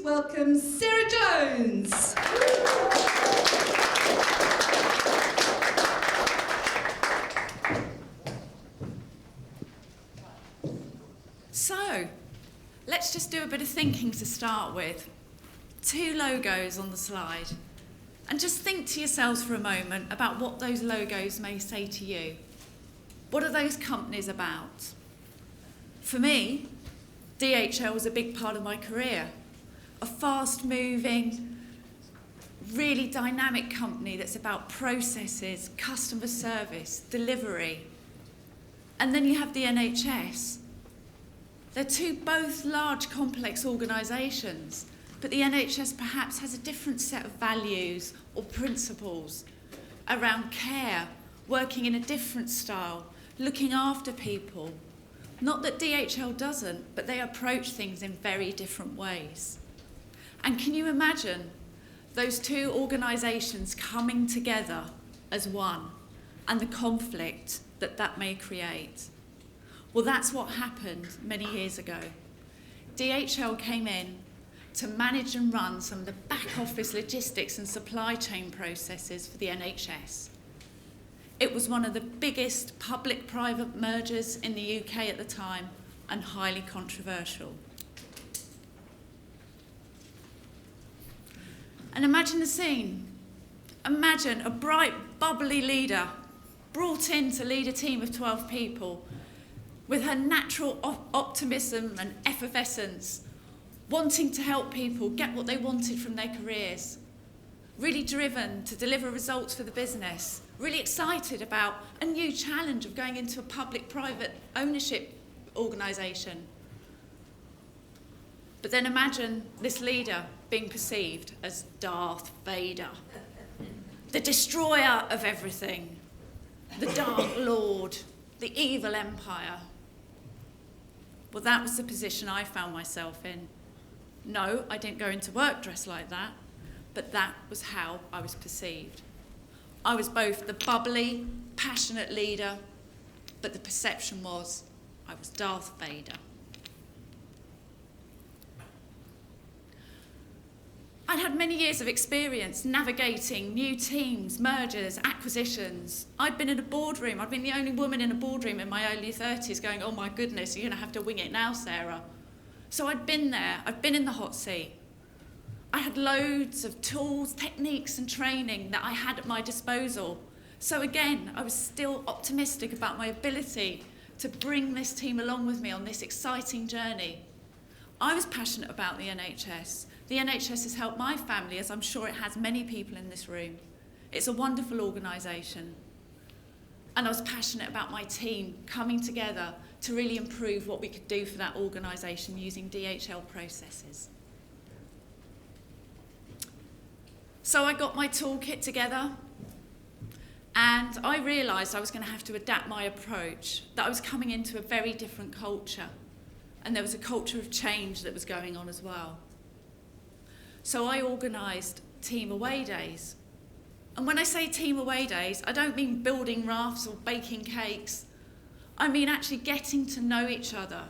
please welcome Sarah Jones. So, let's just do a bit of thinking to start with. 2 logos on the slide. And just think to yourselves for a moment about what those logos may say to you. What are those companies about? For me, DHL was a big part of my career. A fast-moving, really dynamic company that's about processes, customer service, delivery. And then you have the NHS. They're 2 both large, complex organisations, but the NHS perhaps has a different set of values or principles around care, working in a different style, looking after people. Not that DHL doesn't, but they approach things in very different ways. And can you imagine those 2 organisations coming together as one and the conflict that that may create? Well, that's what happened many years ago. DHL came in to manage and run some of the back office logistics and supply chain processes for the NHS. It was one of the biggest public-private mergers in the UK at the time and highly controversial. And imagine the scene. Imagine a bright, bubbly leader brought in to lead a team of 12 people with her natural optimism and effervescence, wanting to help people get what they wanted from their careers, really driven to deliver results for the business, really excited about a new challenge of going into a public-private ownership organisation. But then imagine this leader being perceived as Darth Vader, the destroyer of everything, the Dark Lord, the evil empire. Well, that was the position I found myself in. No, I didn't go into work dressed like that, but that was how I was perceived. I was both the bubbly, passionate leader, but the perception was I was Darth Vader. I'd had many years of experience navigating new teams, mergers, acquisitions. I'd been in a boardroom. I'd been the only woman in a boardroom in my early 30s going, oh my goodness, you're going to have to wing it now, Sarah. So I'd been there. I'd been in the hot seat. I had loads of tools, techniques and training that I had at my disposal. So again, I was still optimistic about my ability to bring this team along with me on this exciting journey. I was passionate about the NHS. The NHS has helped my family, as I'm sure it has many people in this room. It's a wonderful organisation. And I was passionate about my team coming together to really improve what we could do for that organisation using DHL processes. So I got my toolkit together, and I realised I was going to have to adapt my approach, that I was coming into a very different culture, and there was a culture of change that was going on as well. So I organised team away days. And when I say team away days, I don't mean building rafts or baking cakes. I mean actually getting to know each other,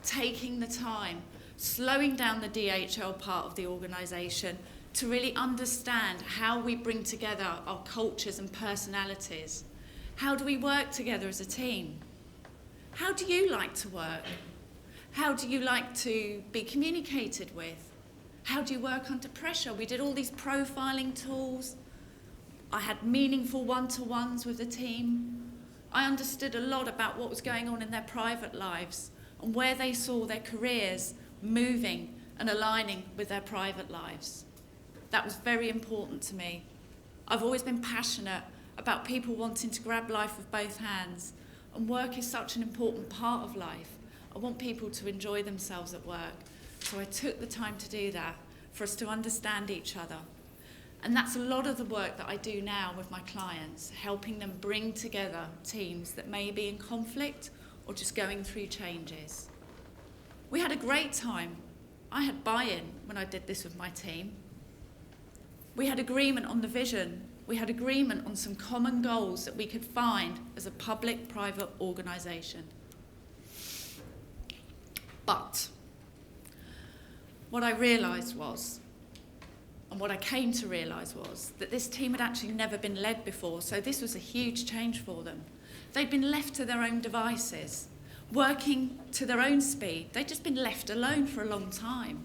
taking the time, slowing down the DHL part of the organisation to really understand how we bring together our cultures and personalities. How do we work together as a team? How do you like to work? How do you like to be communicated with? How do you work under pressure? We did all these profiling tools. I had meaningful one-to-ones with the team. I understood a lot about what was going on in their private lives and where they saw their careers moving and aligning with their private lives. That was very important to me. I've always been passionate about people wanting to grab life with both hands, and work is such an important part of life. I want people to enjoy themselves at work. So I took the time to do that, for us to understand each other. And that's a lot of the work that I do now with my clients, helping them bring together teams that may be in conflict or just going through changes. We had a great time. I had buy-in when I did this with my team. We had agreement on the vision. We had agreement on some common goals that we could find as a public-private organisation. But what I realised was, and what I came to realise was, that this team had actually never been led before, so this was a huge change for them. They'd been left to their own devices, working to their own speed. They'd just been left alone for a long time.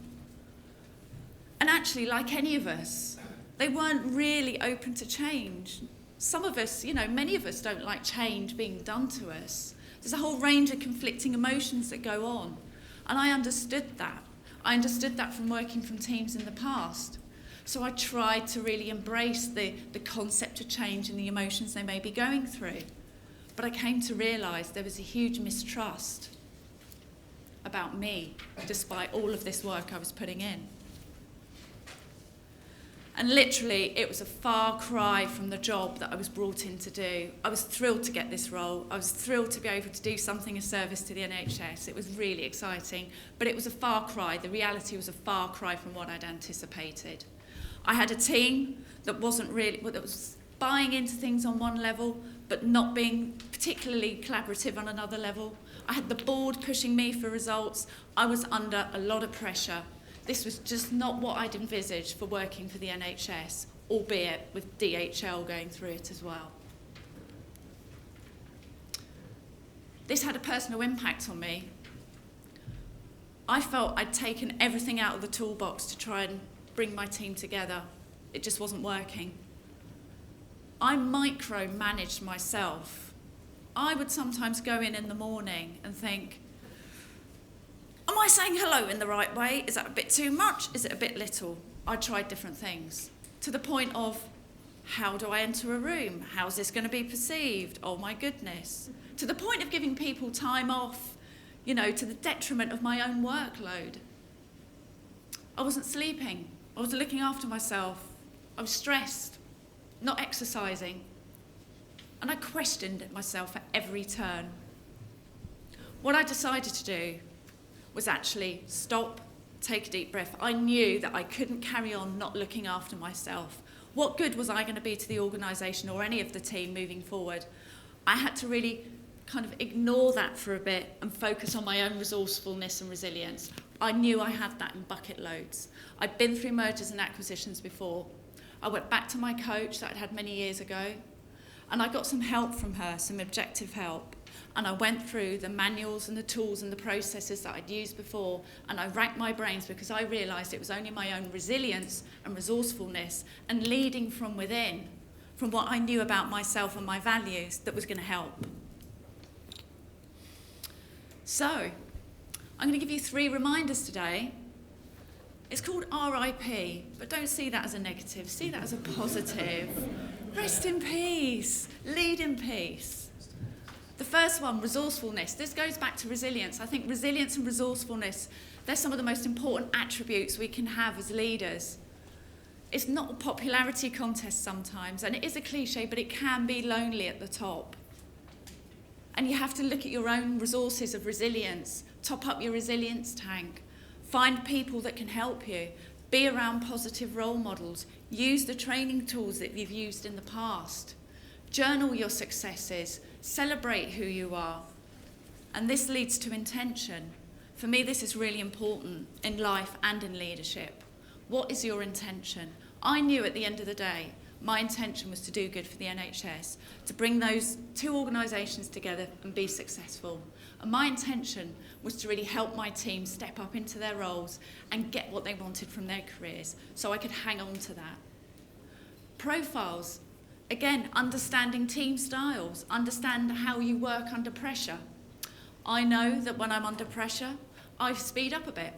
And actually, like any of us, they weren't really open to change. Some of us, many of us don't like change being done to us. There's a whole range of conflicting emotions that go on. And I understood that. I understood that from working from teams in the past. So I tried to really embrace the concept of change and the emotions they may be going through. But I came to realise there was a huge mistrust about me, despite all of this work I was putting in. And literally, it was a far cry from the job that I was brought in to do. I was thrilled to get this role. I was thrilled to be able to do something of service to the NHS. It was really exciting, but it was a far cry. The reality was a far cry from what I'd anticipated. I had a team that that was buying into things on one level, but not being particularly collaborative on another level. I had the board pushing me for results. I was under a lot of pressure. This was just not what I'd envisaged for working for the NHS, albeit with DHL going through it as well. This had a personal impact on me. I felt I'd taken everything out of the toolbox to try and bring my team together. It just wasn't working. I micromanaged myself. I would sometimes go in the morning and think, am I saying hello in the right way? Is that a bit too much? Is it a bit little? I tried different things, to the point of, how do I enter a room? How's this going to be perceived? Oh my goodness. To the point of giving people time off, to the detriment of my own workload. I wasn't sleeping. I wasn't looking after myself. I was stressed, not exercising. And I questioned myself at every turn. What I decided to do was actually stop, take a deep breath. I knew that I couldn't carry on not looking after myself. What good was I going to be to the organisation or any of the team moving forward? I had to really kind of ignore that for a bit and focus on my own resourcefulness and resilience. I knew I had that in bucket loads. I'd been through mergers and acquisitions before. I went back to my coach that I'd had many years ago, and I got some help from her, some objective help. And I went through the manuals and the tools and the processes that I'd used before, and I racked my brains because I realised it was only my own resilience and resourcefulness and leading from within, from what I knew about myself and my values, that was going to help. So, I'm going to give you 3 reminders today. It's called RIP, but don't see that as a negative, see that as a positive. Rest in peace, lead in peace. The first one, resourcefulness. This goes back to resilience. I think resilience and resourcefulness, they're some of the most important attributes we can have as leaders. It's not a popularity contest sometimes, and it is a cliche, but it can be lonely at the top. And you have to look at your own resources of resilience, top up your resilience tank, find people that can help you, be around positive role models, use the training tools that you've used in the past, journal your successes, celebrate who you are. And this leads to intention. For me, this is really important in life and in leadership. What is your intention? I knew at the end of the day, my intention was to do good for the NHS, to bring those 2 organisations together and be successful. And my intention was to really help my team step up into their roles and get what they wanted from their careers, so I could hang on to that. Profiles. Again, understanding team styles, understand how you work under pressure. I know that when I'm under pressure, I speed up a bit.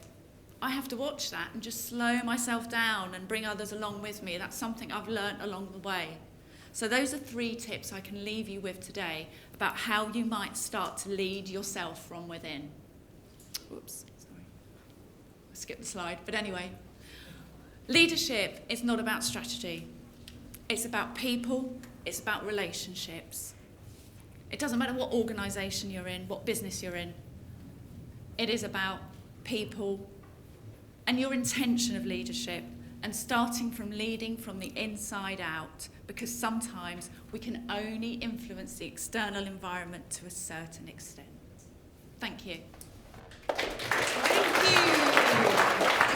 I have to watch that and just slow myself down and bring others along with me. That's something I've learnt along the way. So those are 3 tips I can leave you with today about how you might start to lead yourself from within. Oops, sorry. I skipped the slide, but anyway. Leadership is not about strategy. It's about people, it's about relationships. It doesn't matter what organisation you're in, what business you're in. It is about people and your intention of leadership, and starting from leading from the inside out, because sometimes we can only influence the external environment to a certain extent. Thank you. Thank you.